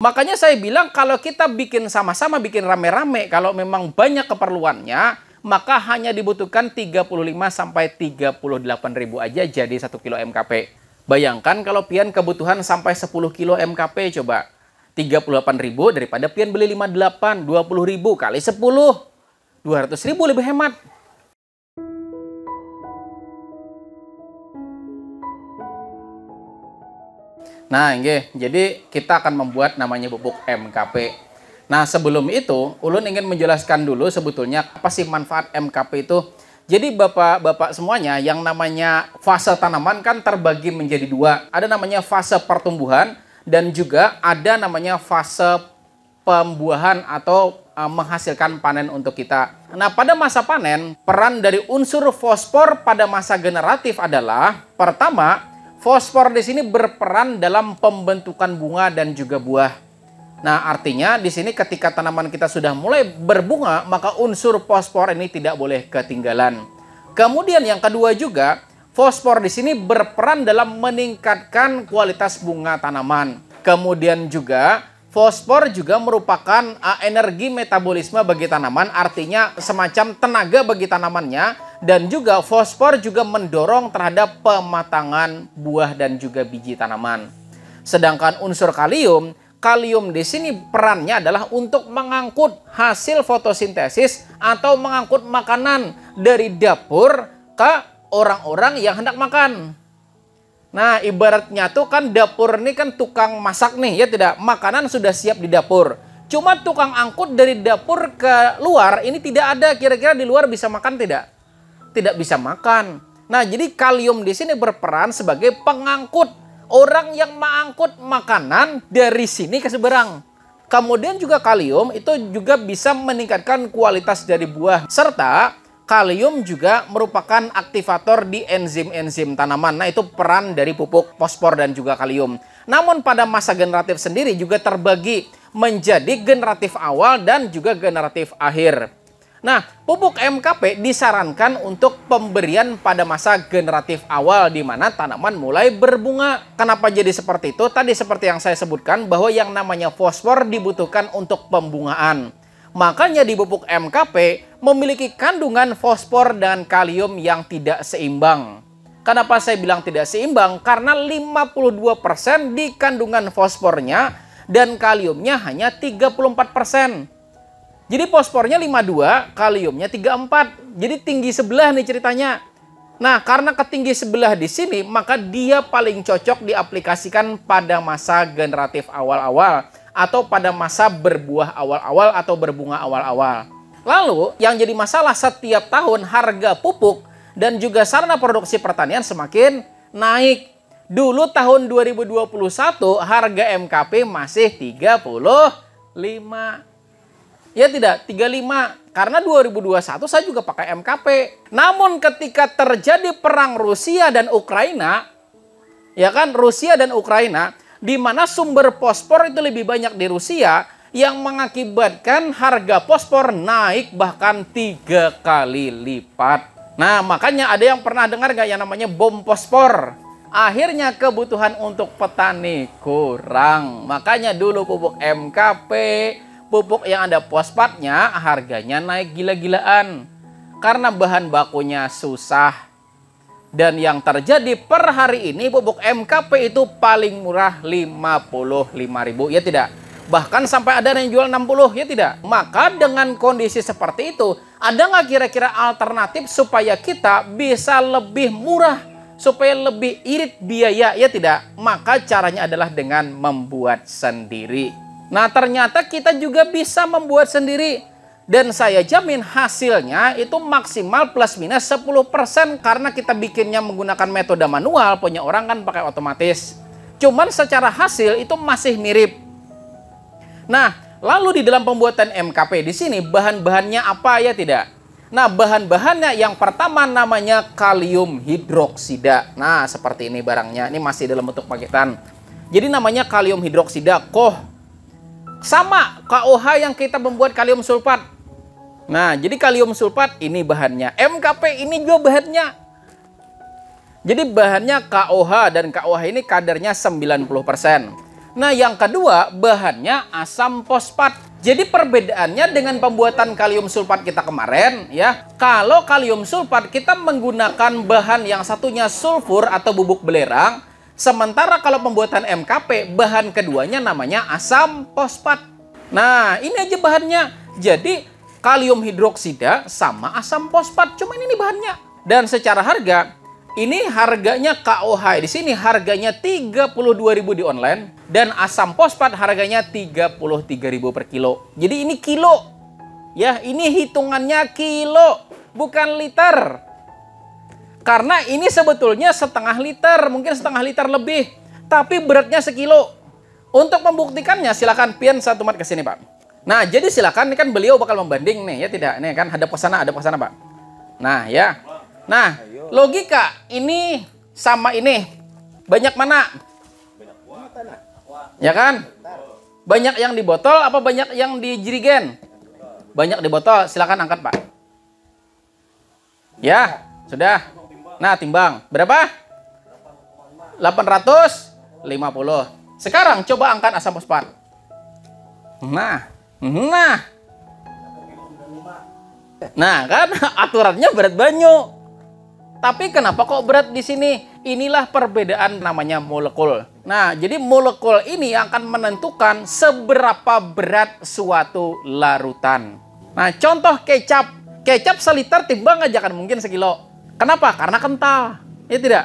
Makanya saya bilang kalau kita bikin sama-sama, bikin rame-rame, kalau memang banyak keperluannya, maka hanya dibutuhkan 35 sampai 38 ribu aja jadi 1 kilo MKP. Bayangkan kalau pian kebutuhan sampai 10 kilo MKP coba. 38 ribu daripada pian beli 58, 20 ribu kali 10. 200 ribu lebih hemat. Nah, jadi kita akan membuat namanya pupuk MKP. Nah, sebelum itu, Ulun ingin menjelaskan dulu sebetulnya apa sih manfaat MKP itu. Jadi bapak-bapak semuanya, yang namanya fase tanaman kan terbagi menjadi dua. Ada namanya fase pertumbuhan dan juga ada namanya fase pembuahan atau menghasilkan panen untuk kita. Nah, pada masa panen, peran dari unsur fosfor pada masa generatif adalah pertama, fosfor di sini berperan dalam pembentukan bunga dan juga buah. Nah, artinya di sini ketika tanaman kita sudah mulai berbunga, maka unsur fosfor ini tidak boleh ketinggalan. Kemudian yang kedua juga, fosfor di sini berperan dalam meningkatkan kualitas bunga tanaman. Kemudian juga fosfor juga merupakan energi metabolisme bagi tanaman, artinya semacam tenaga bagi tanamannya. Dan juga fosfor juga mendorong terhadap pematangan buah dan juga biji tanaman. Sedangkan unsur kalium, kalium di sini perannya adalah untuk mengangkut hasil fotosintesis atau mengangkut makanan dari dapur ke orang-orang yang hendak makan. Nah, ibaratnya tuh kan dapur ini kan tukang masak nih, ya tidak? Makanan sudah siap di dapur. Cuma tukang angkut dari dapur ke luar ini tidak ada, kira-kira di luar bisa makan tidak? Tidak bisa makan. Nah, jadi kalium di sini berperan sebagai pengangkut, orang yang mengangkut makanan dari sini ke seberang. Kemudian juga kalium itu juga bisa meningkatkan kualitas dari buah, serta kalium juga merupakan aktivator di enzim-enzim tanaman. Nah, itu peran dari pupuk fosfor dan juga kalium. Namun pada masa generatif sendiri juga terbagi menjadi generatif awal dan juga generatif akhir. Nah, pupuk MKP disarankan untuk pemberian pada masa generatif awal di mana tanaman mulai berbunga. Kenapa jadi seperti itu? Tadi seperti yang saya sebutkan bahwa yang namanya fosfor dibutuhkan untuk pembungaan. Makanya di pupuk MKP memiliki kandungan fosfor dan kalium yang tidak seimbang. Kenapa saya bilang tidak seimbang? Karena 52% di kandungan fosfornya dan kaliumnya hanya 34%. Jadi fosfornya 52, kaliumnya 34. Jadi tinggi sebelah nih ceritanya. Nah, karena ketinggi sebelah di sini, maka dia paling cocok diaplikasikan pada masa generatif awal-awal atau pada masa berbuah awal-awal atau berbunga awal-awal. Lalu, yang jadi masalah setiap tahun harga pupuk dan juga sarana produksi pertanian semakin naik. Dulu tahun 2021 harga MKP masih 35. Ya tidak, 35. Karena 2021 saya juga pakai MKP. Namun ketika terjadi perang Rusia dan Ukraina, ya kan, Rusia dan Ukraina, di mana sumber fosfor itu lebih banyak di Rusia, yang mengakibatkan harga fosfor naik bahkan 3 kali lipat. Nah, makanya ada yang pernah dengar nggak yang namanya bom fosfor? Akhirnya kebutuhan untuk petani kurang. Makanya dulu pupuk MKP, pupuk yang ada fosfatnya harganya naik gila-gilaan karena bahan bakunya susah. Dan yang terjadi per hari ini pupuk MKP itu paling murah 55.000, ya tidak? Bahkan sampai ada yang jual 60, ya tidak? Maka dengan kondisi seperti itu, ada nggak kira-kira alternatif supaya kita bisa lebih murah, supaya lebih irit biaya, ya tidak? Maka caranya adalah dengan membuat sendiri. Nah, ternyata kita juga bisa membuat sendiri. Dan saya jamin hasilnya itu maksimal plus minus 10% karena kita bikinnya menggunakan metode manual, punya orang kan pakai otomatis. Cuman secara hasil itu masih mirip. Nah, lalu di dalam pembuatan MKP di sini bahan-bahannya apa, ya tidak? Nah, bahan-bahannya yang pertama namanya kalium hidroksida. Nah, seperti ini barangnya. Ini masih dalam bentuk paketan. Jadi namanya kalium hidroksida, sama KOH yang kita membuat kalium sulfat. Nah, jadi kalium sulfat ini bahannya. MKP ini juga bahannya. Jadi bahannya KOH dan KOH ini kadarnya 90%. Nah, yang kedua, bahannya asam fosfat. Jadi perbedaannya dengan pembuatan kalium sulfat kita kemarin, ya. Kalau kalium sulfat kita menggunakan bahan yang satunya sulfur atau bubuk belerang, sementara kalau pembuatan MKP, bahan keduanya namanya asam fosfat. Nah, ini aja bahannya. Jadi, kalium hidroksida sama asam fosfat, cuman ini bahannya. Dan secara harga, ini harganya KOH di sini harganya 32.000 di online dan asam fosfat harganya 33.000 per kilo. Jadi ini kilo. Ya, ini hitungannya kilo, bukan liter. Karena ini sebetulnya setengah liter, mungkin setengah liter lebih, tapi beratnya sekilo. Untuk membuktikannya silakan pian satu mat ke sini, Pak. Nah, jadi silakan, ini kan beliau bakal membanding nih, ya tidak? Nih kan hadap ke sana, Pak. Nah, ya. Nah, logika ini sama ini banyak mana? Ya kan? Banyak yang di botol apa banyak yang di jerigen? Banyak di botol. Silakan angkat, Pak. Ya, sudah. Nah, timbang. Berapa? 850. Sekarang coba angkat asam fosfat. Nah. Nah, kan aturannya berat banyak. Tapi kenapa kok berat di sini? Inilah perbedaan namanya molekul. Nah, jadi molekul ini akan menentukan seberapa berat suatu larutan. Nah, contoh kecap. Kecap seliter timbang aja kan mungkin sekilo. Kenapa? Karena kental. Ya tidak?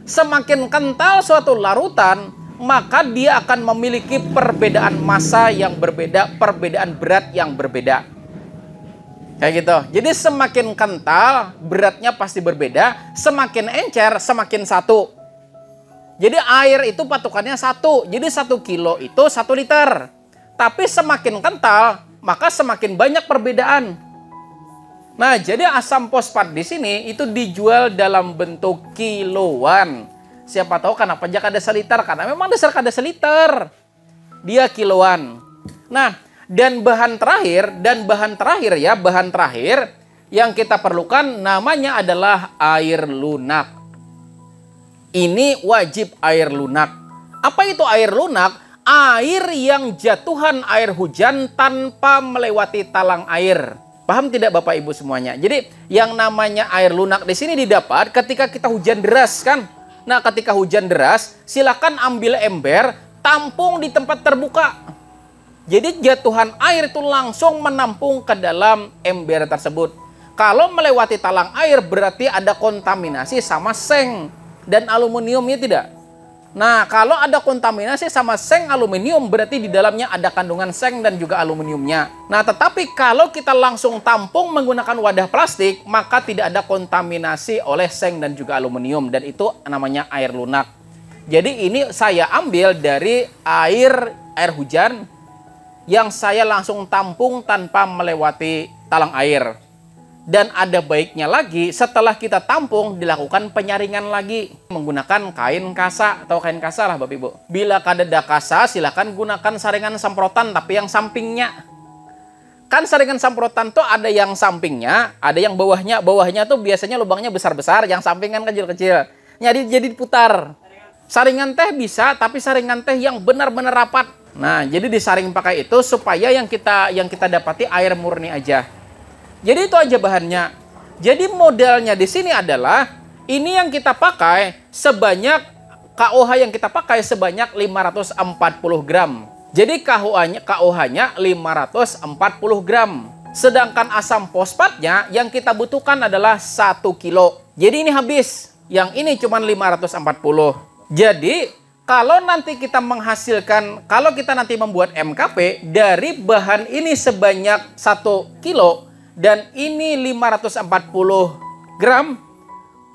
Semakin kental suatu larutan, maka dia akan memiliki perbedaan massa yang berbeda, perbedaan berat yang berbeda. Kayak gitu. Jadi semakin kental, beratnya pasti berbeda. Semakin encer, semakin satu. Jadi air itu patokannya 1. Jadi 1 kilo itu 1 liter. Tapi semakin kental, maka semakin banyak perbedaan. Nah, jadi asam fosfat di sini itu dijual dalam bentuk kiloan. Siapa tahu kenapa aja kada seliter? Karena memang dasar kada seliter. Dia kiloan. Nah, dan bahan terakhir yang kita perlukan namanya adalah air lunak. Ini wajib air lunak. Apa itu air lunak? Air yang jatuhan air hujan tanpa melewati talang air. Paham tidak Bapak Ibu semuanya? Jadi yang namanya air lunak di sini didapat ketika kita hujan deras kan? Nah, ketika hujan deras, silakan ambil ember, tampung di tempat terbuka. Jadi jatuhan air itu langsung menampung ke dalam ember tersebut. Kalau melewati talang air berarti ada kontaminasi sama seng dan aluminiumnya tidak. Nah, kalau ada kontaminasi sama seng aluminium berarti di dalamnya ada kandungan seng dan juga aluminiumnya. Nah, tetapi kalau kita langsung tampung menggunakan wadah plastik, maka tidak ada kontaminasi oleh seng dan juga aluminium dan itu namanya air lunak. Jadi ini saya ambil dari air hujan yang saya langsung tampung tanpa melewati talang air. Dan ada baiknya lagi, setelah kita tampung, dilakukan penyaringan lagi. Menggunakan kain kasa, atau kain kasa lah Bapak Ibu. Bila kadeda kasa, silakan gunakan saringan semprotan, tapi yang sampingnya. Kan saringan semprotan tuh ada yang sampingnya, ada yang bawahnya. Bawahnya tuh biasanya lubangnya besar-besar, yang samping kan kecil-kecil. Jadi diputar. Saringan teh bisa, tapi saringan teh yang benar-benar rapat. Nah, jadi disaring pakai itu supaya yang kita dapati air murni aja. Jadi itu aja bahannya. Jadi modelnya di sini adalah ini yang kita pakai sebanyak KOH yang kita pakai sebanyak 540 gram. Jadi KOH-nya 540 gram. Sedangkan asam fosfatnya yang kita butuhkan adalah 1 kilo. Jadi ini habis. Yang ini cuma 540. Jadi kalau nanti kita kalau kita nanti membuat MKP dari bahan ini sebanyak 1 kilo dan ini 540 gram,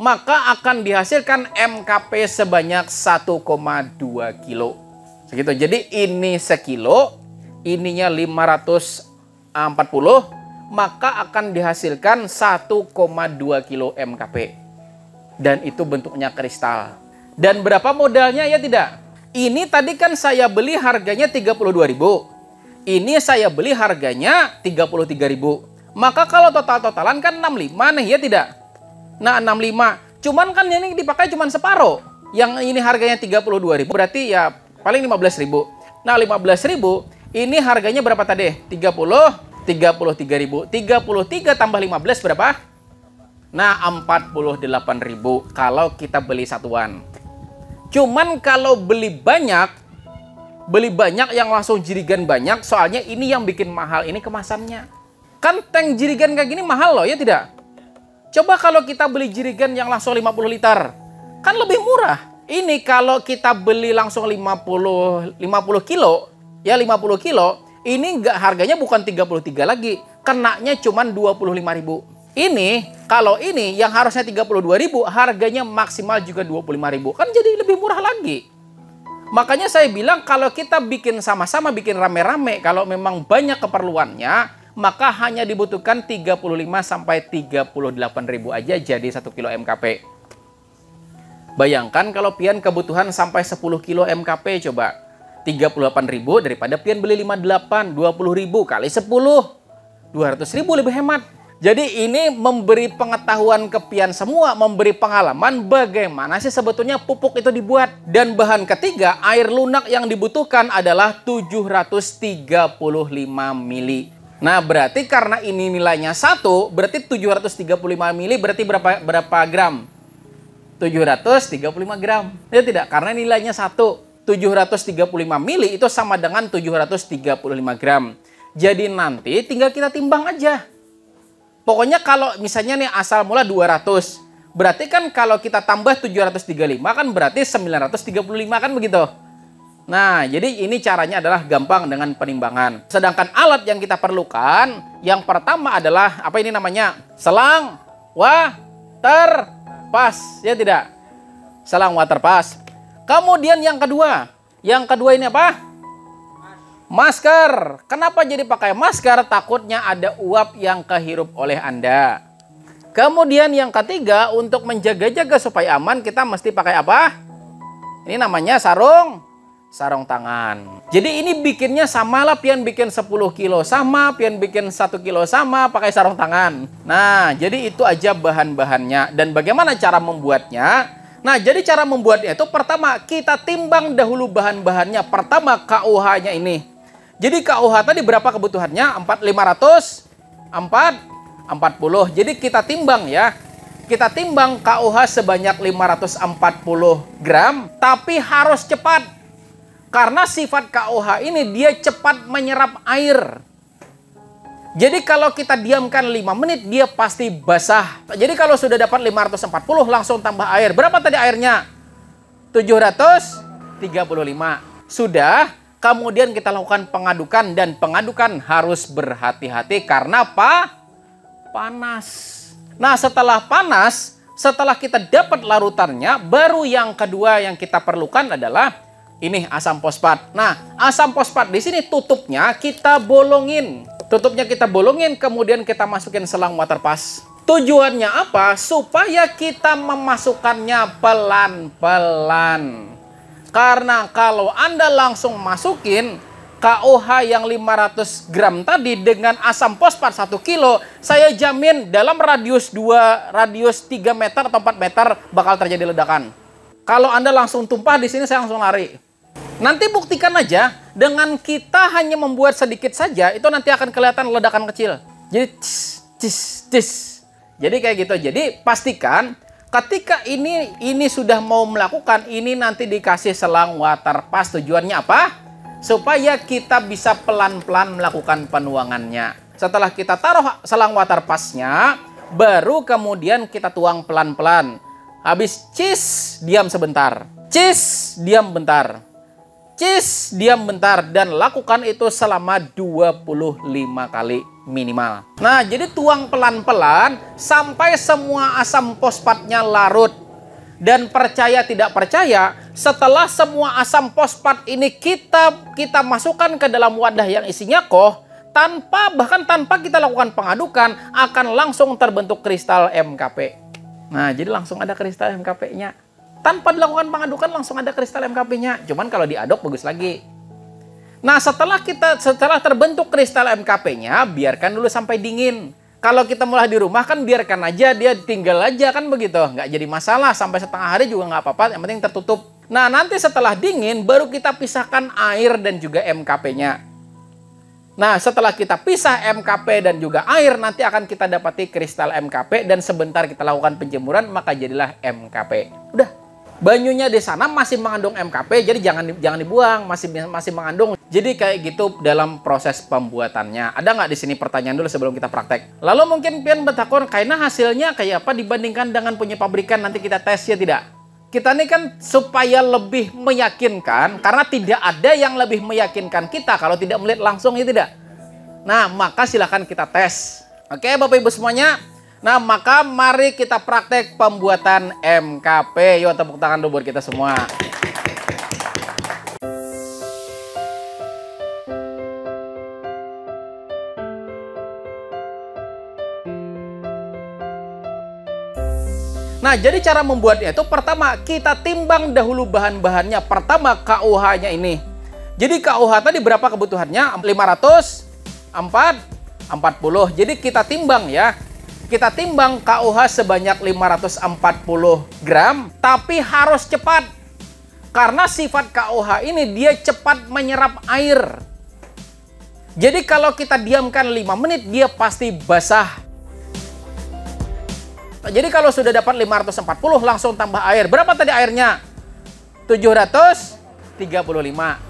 maka akan dihasilkan MKP sebanyak 1,2 kilo. Segitu. Jadi ini sekilo, ininya 540, maka akan dihasilkan 1,2 kilo MKP. Dan itu bentuknya kristal. Dan berapa modalnya ya tidak? Ini tadi kan saya beli harganya 32.000. Ini saya beli harganya 33.000. Maka kalau total-totalan kan 65 nih ya tidak? Nah 65. Cuman kan ini dipakai cuman separuh. Yang ini harganya 32.000 berarti ya paling 15.000. Nah, 15.000 ini harganya berapa tadi? 33.000. 33 tambah 15 berapa? Nah, 48.000 kalau kita beli satuan. Cuman kalau beli banyak yang langsung jirigan banyak, soalnya ini yang bikin mahal, ini kemasannya. Kan tank jirigan kayak gini mahal loh, ya tidak? Coba kalau kita beli jirigan yang langsung 50 liter, kan lebih murah. Ini kalau kita beli langsung 50 kilo, ya 50 kilo, ini nggak, harganya bukan 33 lagi, kenanya cuma 25.000. Ini, kalau ini yang harusnya 32.000, harganya maksimal juga 25.000. Kan jadi lebih murah lagi. Makanya saya bilang kalau kita bikin sama-sama, bikin rame-rame, kalau memang banyak keperluannya, maka hanya dibutuhkan 35 sampai 38.000 aja jadi 1 kilo MKP. Bayangkan kalau pian kebutuhan sampai 10 kilo MKP coba. 38.000 daripada pian beli 58, 20.000 kali 10. 200.000 lebih hemat. Jadi ini memberi pengetahuan ke pian semua, memberi pengalaman bagaimana sih sebetulnya pupuk itu dibuat. Dan bahan ketiga, air lunak yang dibutuhkan adalah 735 mili. Nah, berarti karena ini nilainya 1, berarti 735 mili berarti berapa gram? 735 gram. Ya tidak, karena nilainya 1. 735 mili itu sama dengan 735 gram. Jadi nanti tinggal kita timbang aja. Pokoknya kalau misalnya nih asal mula 200, berarti kan kalau kita tambah 735 kan berarti 935 kan begitu. Nah, jadi ini caranya adalah gampang dengan penimbangan. Sedangkan alat yang kita perlukan, yang pertama adalah apa ini namanya? Selang water pas, ya tidak? Selang water pas. Kemudian yang kedua ini apa? Masker. Kenapa jadi pakai masker? Takutnya ada uap yang kehirup oleh Anda. Kemudian yang ketiga, untuk menjaga-jaga supaya aman, kita mesti pakai apa? Ini namanya sarung tangan. Jadi ini bikinnya sama lah, pian bikin 10 kilo sama, pian bikin 1 kilo sama, pakai sarung tangan. Nah, jadi itu aja bahan-bahannya. Dan bagaimana cara membuatnya? Nah, jadi cara membuatnya itu pertama, kita timbang dahulu bahan-bahannya. Pertama, KUH-nya ini. Jadi KUH tadi berapa kebutuhannya? 4.500, 40. Jadi kita timbang ya. Kita timbang KUH sebanyak 540 gram, tapi harus cepat. Karena sifat KUH ini dia cepat menyerap air. Jadi kalau kita diamkan 5 menit dia pasti basah. Jadi kalau sudah dapat 540 langsung tambah air. Berapa tadi airnya? 735. Sudah, kemudian kita lakukan pengadukan dan pengadukan harus berhati-hati karena apa? Panas. Nah, setelah panas, setelah kita dapat larutannya, baru yang kedua yang kita perlukan adalah ini asam fosfat. Nah, asam fosfat di sini tutupnya kita bolongin. Kemudian kita masukin selang water pass. Tujuannya apa? Supaya kita memasukkannya pelan-pelan. Karena kalau Anda langsung masukin KUH yang 500 gram tadi dengan asam fosfat 1 kilo, saya jamin dalam radius 3 meter atau 4 meter bakal terjadi ledakan. Kalau Anda langsung tumpah di sini, saya langsung lari. Nanti buktikan aja, dengan kita hanya membuat sedikit saja, itu nanti akan kelihatan ledakan kecil. Jadi, Jadi kayak gitu. Jadi pastikan ketika ini sudah mau melakukan, ini nanti dikasih selang water pass. Tujuannya apa? Supaya kita bisa pelan-pelan melakukan penuangannya. Setelah kita taruh selang water passnya, baru kemudian kita tuang pelan-pelan. Habis diam sebentar. Diam bentar. Diam bentar dan lakukan itu selama 25 kali minimal. Nah, jadi tuang pelan-pelan sampai semua asam fosfatnya larut. Dan percaya tidak percaya, setelah semua asam fosfat ini kita masukkan ke dalam wadah yang isinya koh, bahkan tanpa kita lakukan pengadukan, akan langsung terbentuk kristal MKP. Nah, jadi langsung ada kristal MKP-nya. Tanpa dilakukan pengadukan langsung ada kristal MKP-nya. Cuman kalau diaduk bagus lagi. Nah, setelah terbentuk kristal MKP-nya, biarkan dulu sampai dingin. Kalau kita mulai di rumah kan biarkan aja, dia tinggal aja kan begitu. Nggak jadi masalah, sampai setengah hari juga nggak apa-apa, yang penting tertutup. Nah, nanti setelah dingin baru kita pisahkan air dan juga MKP-nya. Nah, setelah kita pisah MKP dan juga air, nanti akan kita dapati kristal MKP dan sebentar kita lakukan penjemuran, maka jadilah MKP. Udah. Banyunya di sana masih mengandung MKP, jadi jangan dibuang, masih mengandung. Jadi kayak gitu dalam proses pembuatannya. Ada nggak di sini pertanyaan dulu sebelum kita praktek? Lalu mungkin pian bertakon, karena hasilnya kayak apa dibandingkan dengan punya pabrikan, nanti kita tes ya tidak? Kita ini kan supaya lebih meyakinkan, karena tidak ada yang lebih meyakinkan kita kalau tidak melihat langsung ya tidak? Nah, maka silahkan kita tes. Oke Bapak Ibu semuanya. Nah, maka mari kita praktek pembuatan MKP. Yuk tepuk tangan dulu buat kita semua. Nah, jadi cara membuatnya itu pertama kita timbang dahulu bahan-bahannya. Pertama KUH-nya ini. Jadi KUH tadi berapa kebutuhannya? 540. Jadi kita timbang ya. Kita timbang KUH sebanyak 540 gram, tapi harus cepat. Karena sifat KUH ini dia cepat menyerap air. Jadi kalau kita diamkan 5 menit, dia pasti basah. Jadi kalau sudah dapat 540, langsung tambah air. Berapa tadi airnya? 735.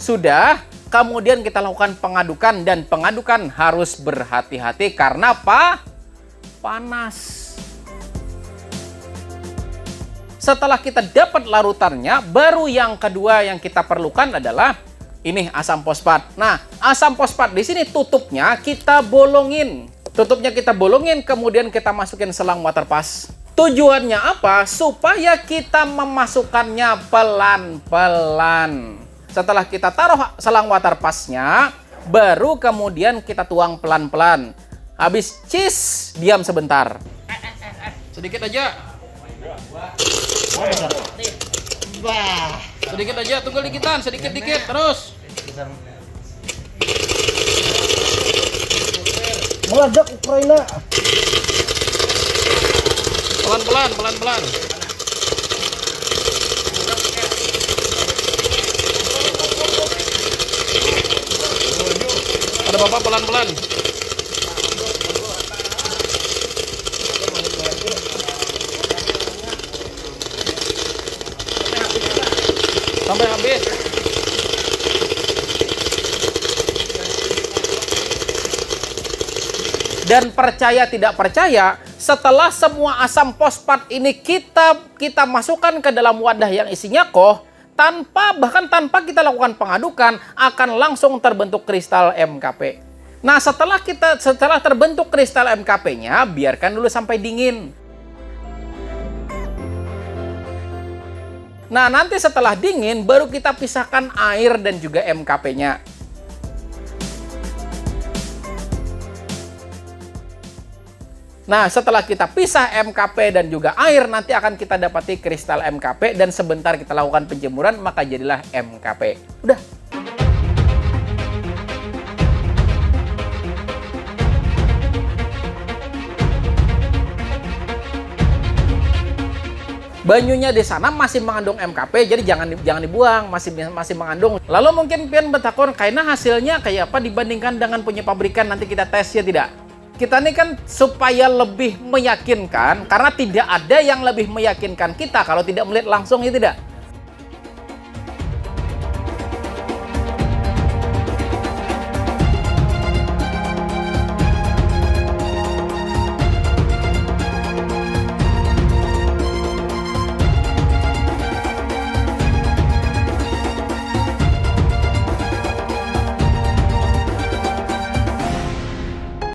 Sudah, kemudian kita lakukan pengadukan dan pengadukan harus berhati-hati karena apa? Panas. Setelah kita dapat larutannya, baru yang kedua yang kita perlukan adalah ini asam fosfat. Nah, asam fosfat di sini tutupnya kita bolongin. Tutupnya kita bolongin, kemudian kita masukin selang water pass. Tujuannya apa? Supaya kita memasukkannya pelan-pelan. Setelah kita taruh selang water pass-nya, baru kemudian kita tuang pelan-pelan. Habis cheese, diam sebentar. Sedikit aja. Sedikit aja, tunggu dikitan, sedikit-dikit, terus. Meledak Ukraina. Pelan-pelan, pelan-pelan. Ada Bapak pelan-pelan. Sampai habis. Dan percaya tidak percaya, setelah semua asam fosfat ini kita masukkan ke dalam wadah yang isinya koh, bahkan tanpa kita lakukan pengadukan, akan langsung terbentuk kristal MKP. Nah, setelah terbentuk kristal MKP-nya, biarkan dulu sampai dingin. Nah, nanti setelah dingin, baru kita pisahkan air dan juga MKP-nya. Nah, setelah kita pisah MKP dan juga air, nanti akan kita dapati kristal MKP dan sebentar kita lakukan penjemuran, maka jadilah MKP. Udah. Banyunya di sana masih mengandung MKP, jadi jangan dibuang, masih mengandung. Lalu mungkin pian bertakon, karena hasilnya kayak apa dibandingkan dengan punya pabrikan, nanti kita tes ya tidak? Kita ini kan supaya lebih meyakinkan, karena tidak ada yang lebih meyakinkan kita kalau tidak melihat langsung ya tidak?